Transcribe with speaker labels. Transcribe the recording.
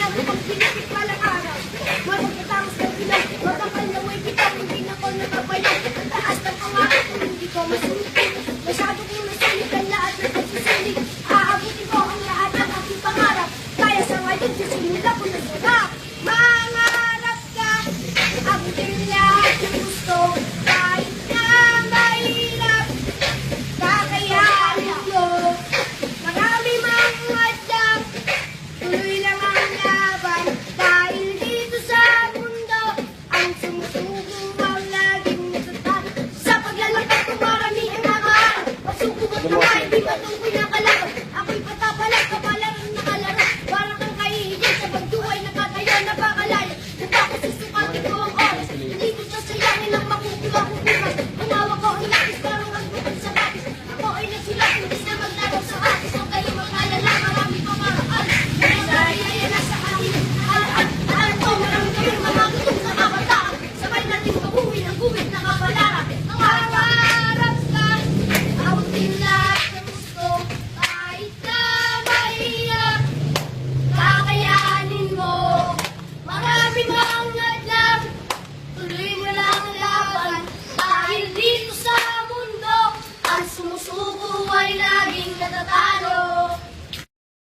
Speaker 1: Bago pag pinipit walang araw, mapagkatapos ng ilaw, mapakal na way kita, hindi na ko nakabayan. Ang taas ng pangarap ko, hindi ko masulit. Masyado kong nasulit ang lahat ng pagsusulit. Aabutin ko ang lahat ng aking pangarap. Kaya sa ngayon, sisimula ko na sila. Mangarap ka, abutin lahat ng gusto. Kahit na mahirap, kakayanin mo. Marami mang hadlang, tuloy lang ang laban. Dahil dito sa mundo, ang sumusubo ang laging natatalo. Sa paglalakad ko marami ang nakaharap. Pagsukubat ko nga, hindi matungkoy na kalaban. Ako'y patapalag, kapalarang nakalaro. Parang kang kahihigil sa pagduway, nakatayo, napakalaya. Nagpako susukatin ko ang oras. Hindi ko sasayangin ang makukuha ko bukas. Umawa ko ang lapis, parang ang bukod sa lapis. Ako ay nagsulat, imbis na maglaro sa atis. Huwag kayo mag-alala, marami pa maraan. Kaya dahil ay nasa akin, alaan. Alam ko, marami kayong mga gutom na kabataan. Sabay natin mabuhin ang guwit na kapalaran. Mangarap ka, abutin lahat ng gusto. Kahit na mahirap, kakayanin mo. Marami mang hadlang, tuloy mo lang ang laban. Dahil dito sa mundo, ang sumusuko ay laging natatalo.